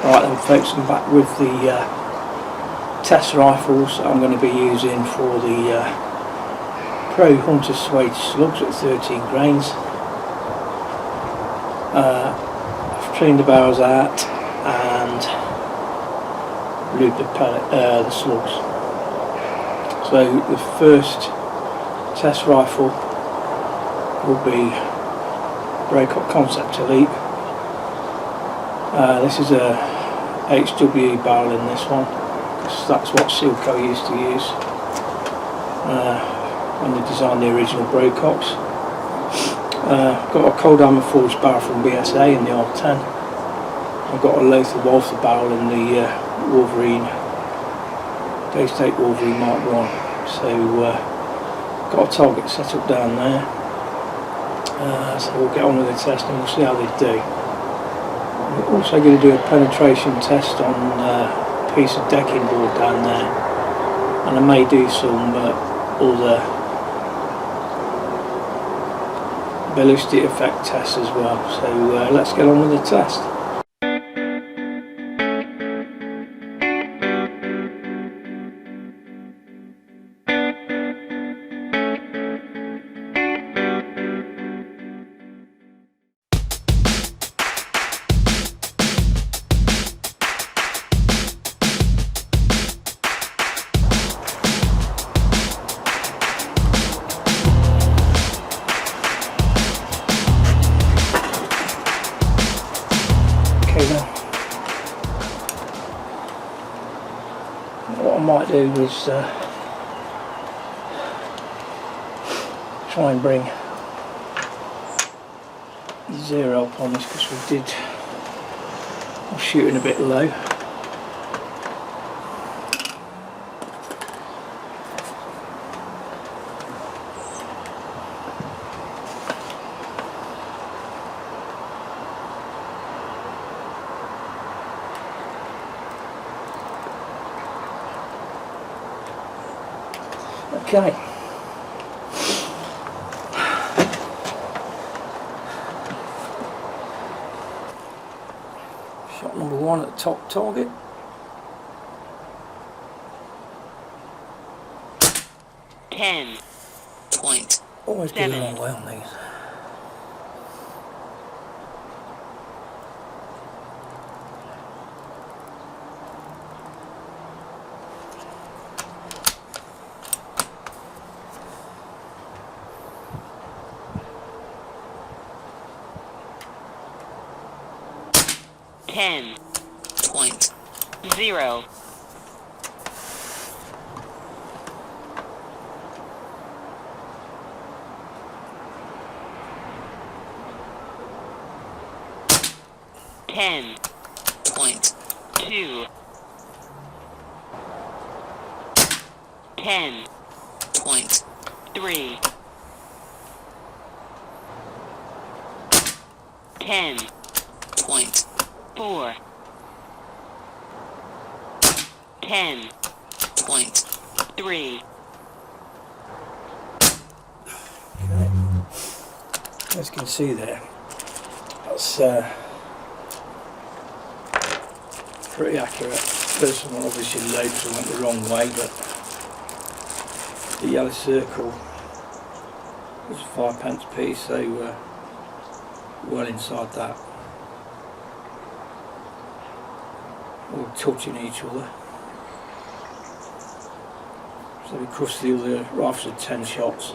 Right then folks, I'm back with the test rifles I'm going to be using for the Pro-Hunter Swaged Slugs at 13 grains. I've cleaned the barrels out and lubed the slugs. So the first test rifle will be Brocock Concept Elite. This is a HW barrel in this one, because that's what Silco used to use when they designed the original Brococks. Got a cold hammer forged barrel from BSA in the R10. I've got a Lothar Walther barrel in the Wolverine, Daystate Wolverine Mark 1. So got a target set up down there. So we'll get on with the test and we'll see how they do. We're also going to do a penetration test on a piece of decking board down there, and I may do some other ballistic effect tests as well. So let's get on with the test. What I might do is try and bring zero up on this, because I was shooting a bit low. Okay. Shot number one at the top target. Always get a long way on these. Ten. 0. 10. 2. 10. 3. 10. 4. 10. 3. Okay. As you can see there, that's pretty accurate. First one obviously low because I went the wrong way, but the yellow circle was a 5p piece, so well inside that. All touching each other. So we crushed the other rifles at 10 shots.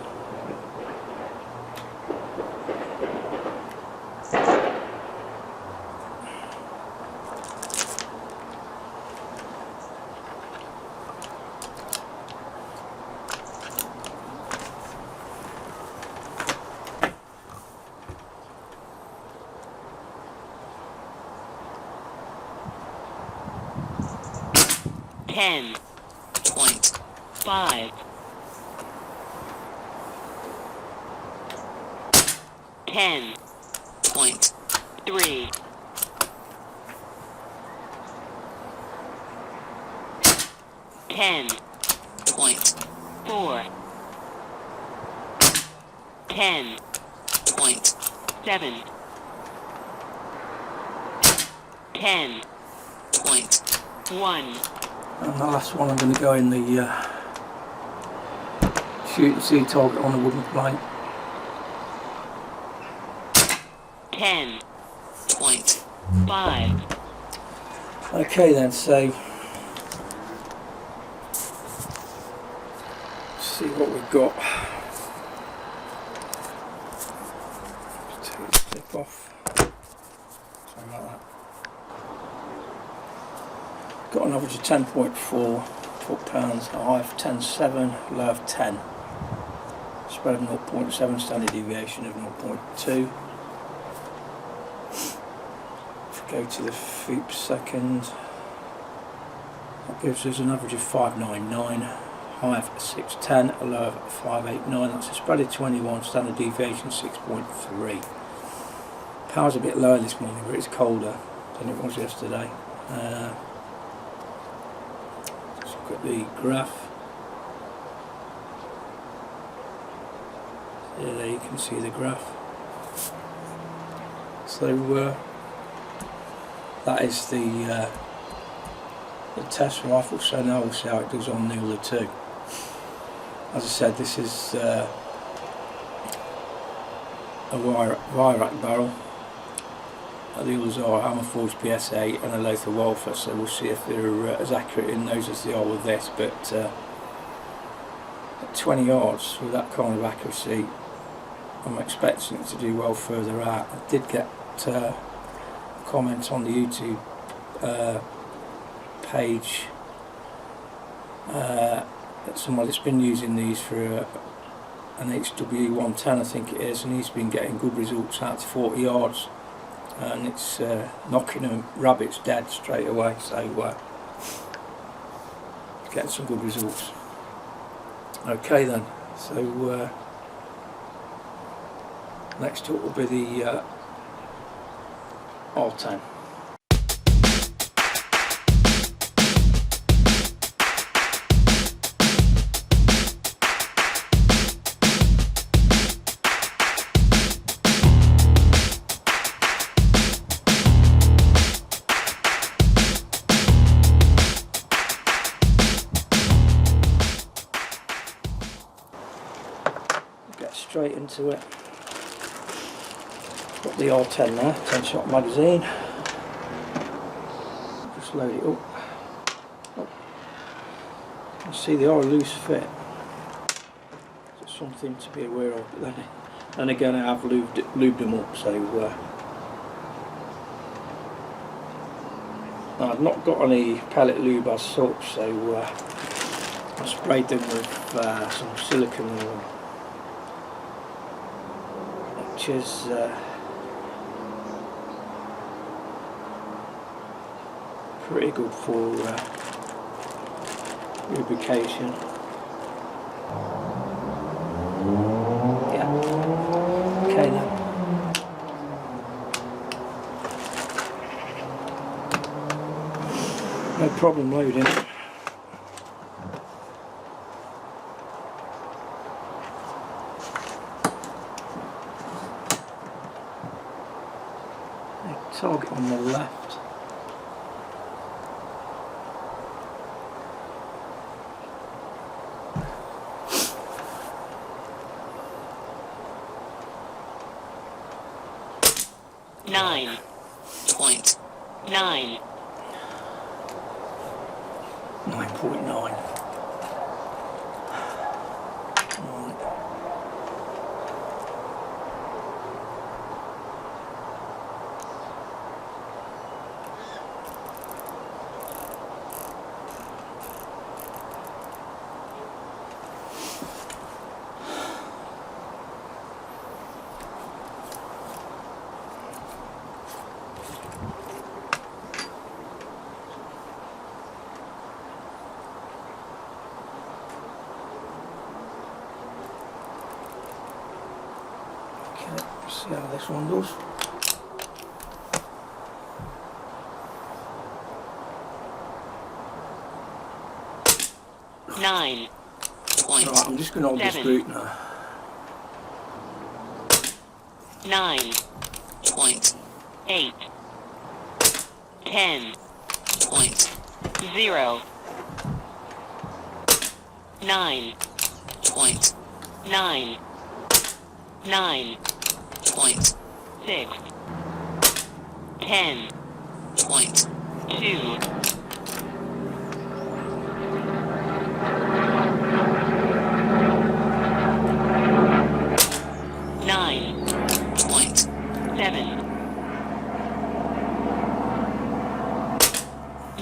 Ten. 5. 10. 3. 10. 4. 10. 7. 10. 1. And the last one I'm going to go in the shoot and see target on the wooden plank. 10.5. Okay then, so see what we've got. Just take the slip off. Sorry about that. Got an average of 10.4 foot-pounds, a high of 10.7, low of 10. Spread of 0.7, standard deviation of 0.2. If we go to the feet per second, that gives us an average of 599, high of 610, a low of 589. That's a spread of 21, standard deviation 6.3. Power's a bit lower this morning, but it's colder than it was yesterday. Let's look at the graph. Yeah, there you can see the graph. So that is the test rifle. So now we'll see how it does on the other two. As I said, this is a wire rack barrel. The others are hammer forged BSA and a Lothar Walther, so we'll see if they're as accurate in those as they are with this. But at 20 yards with that kind of accuracy, I'm expecting it to do well further out. I did get a comment on the YouTube page that someone that's been using these for an HW 110, I think it is, and he's been getting good results out to 40 yards, and it's knocking them rabbits dead straight away. So getting some good results. Okay then, so next up will be the R10. Get straight into it. Got the R10 there, 10 shot magazine. Just load it up. Oh. You see they are a loose fit. It's something to be aware of. But then again, I have lubed them up, so I've not got any pellet lube as such, so I sprayed them with some silicone oil, which is pretty good for lubrication. Yeah. Okay then. No problem loading. Target on the left. Nine. 9. 9.9. See how this one does. Nine. Right, I'm just going to hold this boot now. 9.8. 10. 0 9 9 9 6 10 2 9 7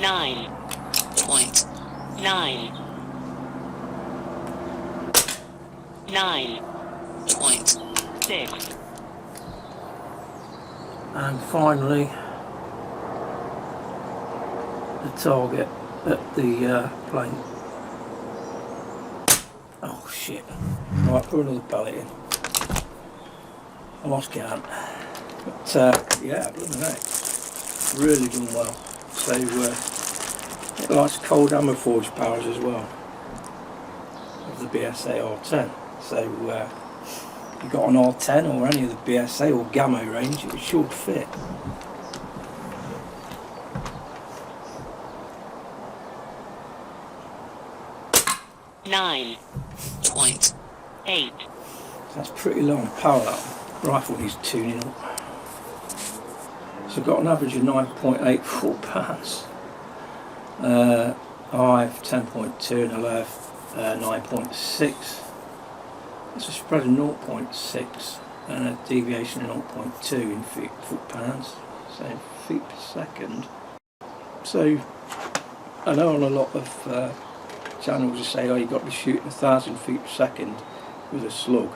9 9 9 6 and finally the target at the plane. Oh shit. Right, put another pellet in. I lost count. But yeah, look at that. Really done well. So it likes cold hammer forged barrels as well of the BSA R10. So if you've got an R10 or any of the BSA or Gamma range, it should fit. Nine 8 That's pretty low on power. That rifle needs tuning up. So I've got an average of 9.8 foot-pounds. I've 10.2 and I have 9.6. It's a spread of 0.6 and a deviation of 0.2 in foot-pounds, so in feet per second. So I know on a lot of channels you say, oh, you've got to be shooting 1,000 feet per second with a slug.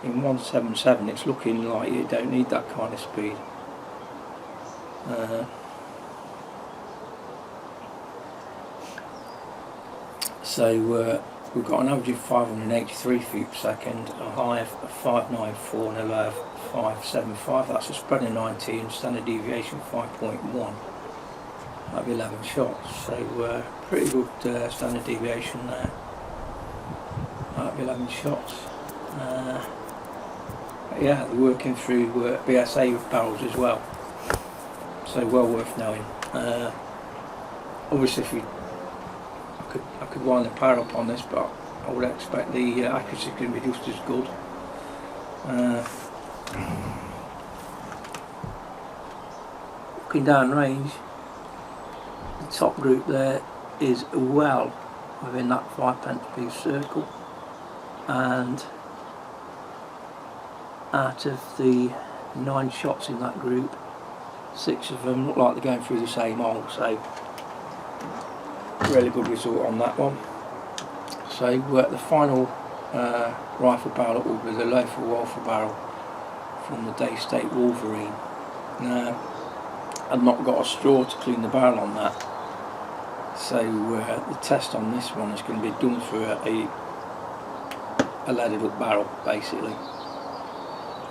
In 177 it's looking like you don't need that kind of speed. So we've got an average of 583 feet per second, a high of 594 and a low of 575. That's a spread of 90 and standard deviation 5.1. That'd be 11 shots. So pretty good standard deviation there. That'd be 11 shots. Yeah, they're working through BSA barrels as well. So well worth knowing. Obviously, if I could wind the power up on this, but I would expect the accuracy is going to be just as good. Looking down range, the top group there is well within that 5 piece circle, and out of the 9 shots in that group, 6 of them look like they're going through the same hole, so really good result on that one. So the final rifle barrel will be the Walther barrel from the Daystate Wolverine. Now I've not got a straw to clean the barrel on that, so the test on this one is going to be done through a leaded up barrel basically.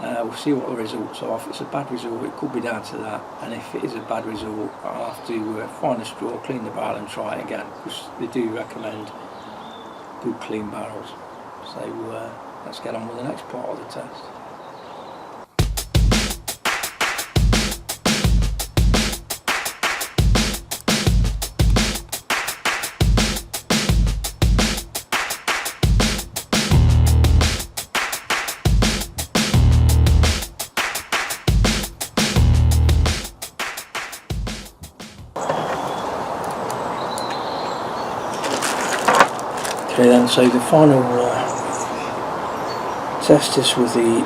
We'll see what the results are. If it's a bad result, it could be down to that, and if it is a bad result, I'll have to find a straw, clean the barrel and try it again, because they do recommend good clean barrels. So let's get on with the next part of the test. Okay then, so the final test is with the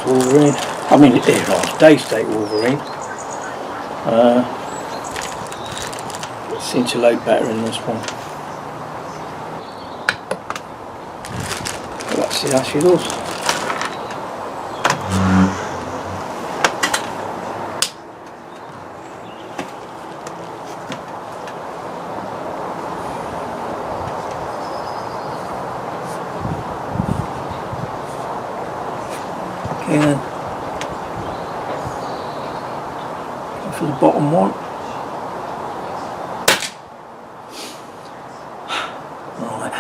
Wolverine. I mean Daystate Wolverine. It seems to load better in this one. But let's see how she does. Okay then, for the bottom one. Right.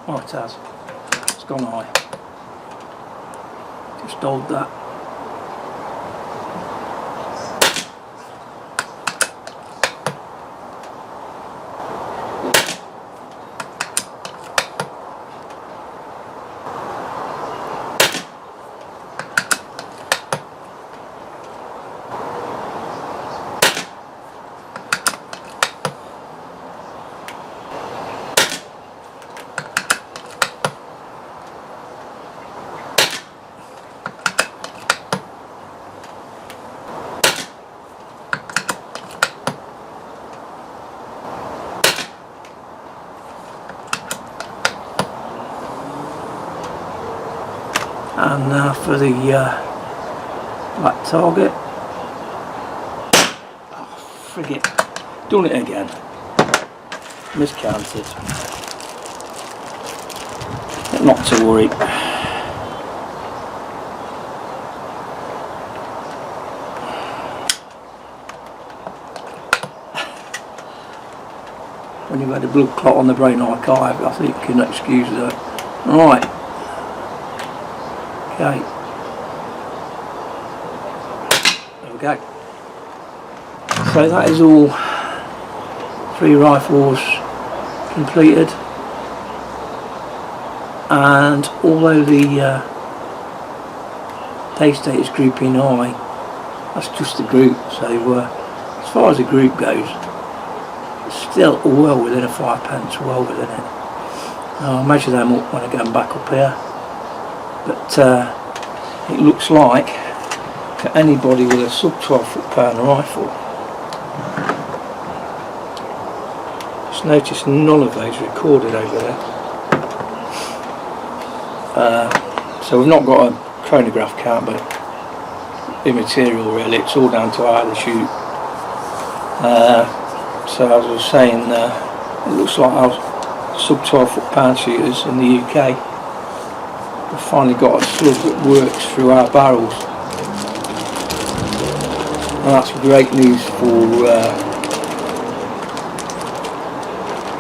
Oh, it has. gone high. Just hold that. And now for the black target. Oh, frig it. Done it again. Miscounted. Not to worry. When you've had a blood clot on the brain like I have, I think you can excuse that. Right. Okay. There we go. So that is all 3 rifles completed. And although the Daystate is grouping I, that's just the group. So as far as the group goes, it's still well within a 5 pence, well within it. I'll measure them up when I get them back up here. But it looks like for anybody with a sub 12 foot-pound rifle, just notice none of those recorded over there. So we've not got a chronograph count, but immaterial really, it's all down to how they shoot. So as I was saying, it looks like our sub 12 foot-pound shooters in the UK, we've finally got a slug that works through our barrels, and that's great news for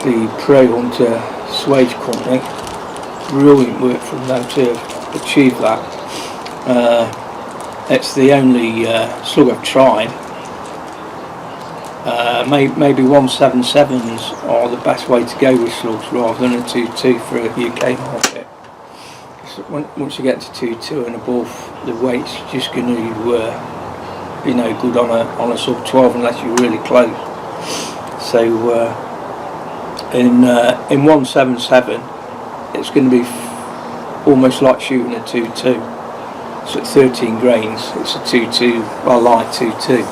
the Pro-Hunter Swaged company. Brilliant work from them to achieve that. It's the only slug I've tried. Maybe 177s are the best way to go with slugs rather than a 2.2 for a UK market. Once you get to 2.2 and above, the weight's just going to be no good on a sub 12 unless you're really close. So in 177, it's going to be almost like shooting a 2.2. So at 13 grains, it's a 2.2, well, light 2.2.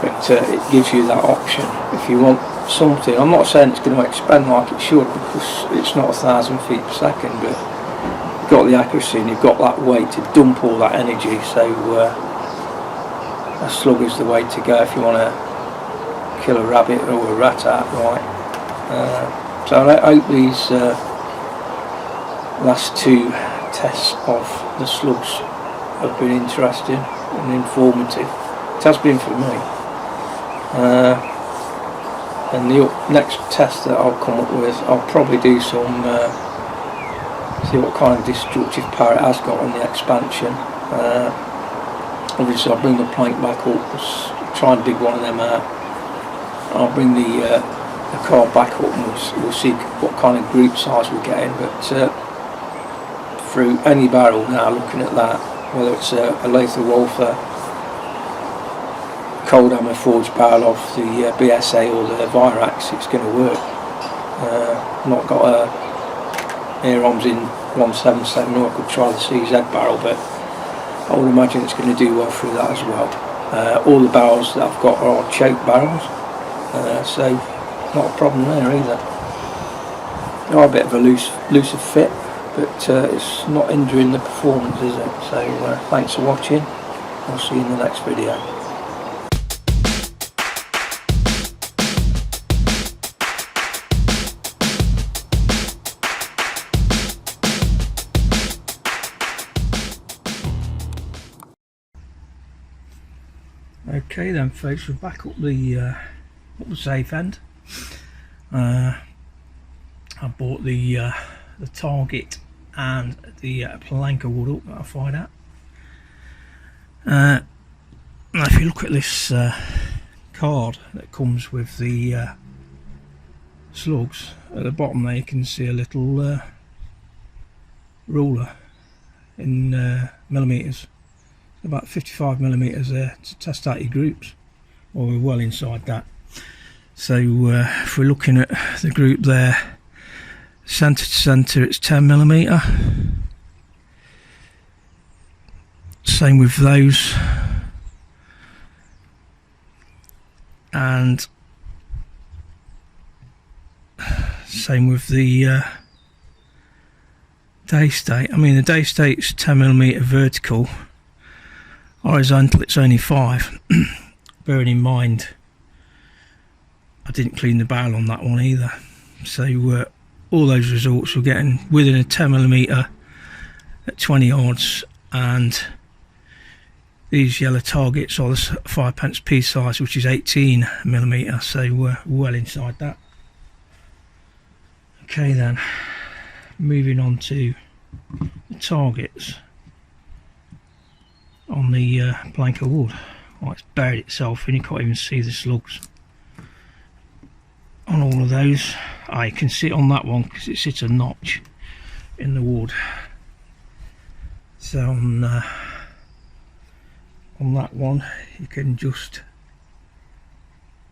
But it gives you that option if you want something. I'm not saying it's going to expand like it should, because it's not 1,000 feet per second, but you've got the accuracy and you've got that weight to dump all that energy. So a slug is the way to go if you want to kill a rabbit or a rat outright. So I hope these last 2 tests of the slugs have been interesting and informative. It has been for me. And the next test that I'll come up with, I'll probably do some, see what kind of destructive power it has got on the expansion. Obviously I'll bring the plank back up, try and dig one of them out. I'll bring the car back up and we'll see what kind of group size we're getting. But through any barrel now, looking at that, whether it's a Lothar Walther cold hammer forged barrel off the BSA or the Virax, it's going to work. Not got air-arms in 177, or I could try the CZ barrel, but I would imagine it's going to do well through that as well. All the barrels that I've got are choke barrels, so not a problem there either. They are a bit of a looser fit, but it's not hindering the performance, is it? So thanks for watching. I'll see you in the next video. Okay then folks, we're back up the safe end. I bought the the target and the planker wood up that I fired at. Now if you look at this card that comes with the slugs, at the bottom there you can see a little ruler in millimetres, about 55 millimetres there to test out your groups. Well, we're well inside that. So if we're looking at the group there, centre to centre, it's 10 millimetre. Same with those, and same with the Daystate. I mean, the Daystate's 10 millimetre vertical, horizontal it's only 5. Bearing in mind I didn't clean the barrel on that one either, so all those results we're getting within a 10 millimetre at 20 yards, and these yellow targets are the 5p piece size, which is 18 millimetre, so we're well inside that. Okay then, moving on to the targets on the plank of wood. Oh, it's buried itself and you can't even see the slugs on all of those. I can see it on that one because it sits a notch in the wood. So on that one you can just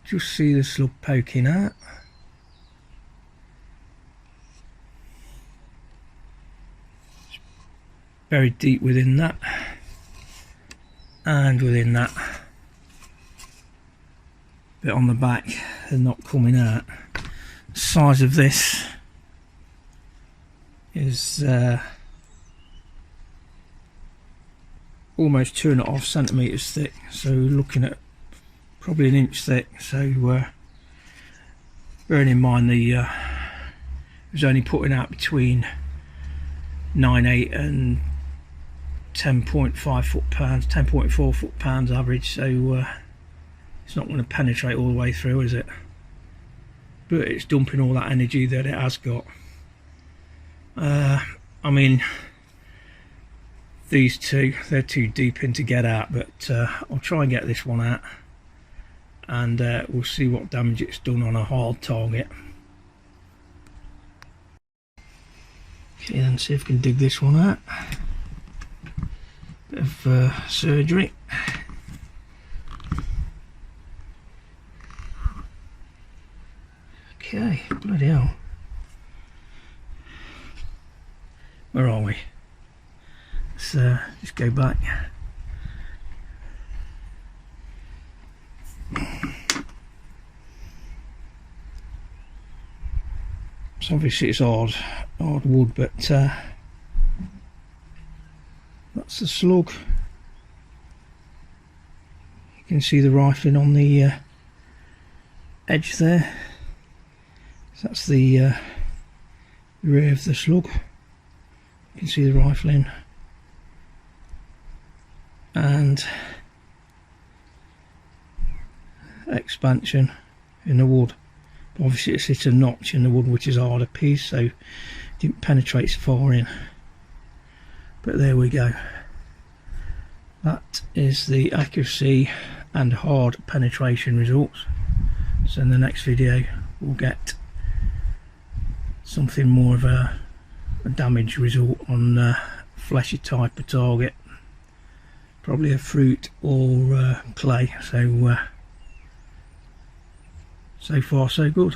see the slug poking out. It's buried deep within that, and within that bit on the back and not coming out. The size of this is almost 2.5 centimetres thick, so we're looking at probably 1 inch thick. So bearing in mind the it was only putting out between 9.8 and 10.5 foot-pounds, 10.4 foot-pounds average, so it's not going to penetrate all the way through, is it? But it's dumping all that energy that it has got. I mean, these two, they're too deep in to get out, but I'll try and get this one out, and we'll see what damage it's done on a hard target. Okay, then see if we can dig this one out. Bit of surgery. Okay, bloody hell. Where are we? Let's just go back. So obviously it's hard wood, but that's the slug. You can see the rifling on the edge there. So that's the rear of the slug. You can see the rifling and expansion in the wood. But obviously it's hit a notch in the wood, which is a harder piece, so it didn't penetrate so far in. But there we go. That is the accuracy and hard penetration results. So in the next video we'll get something more of a damage result on fleshy type of target, probably a fruit or clay. So so far so good.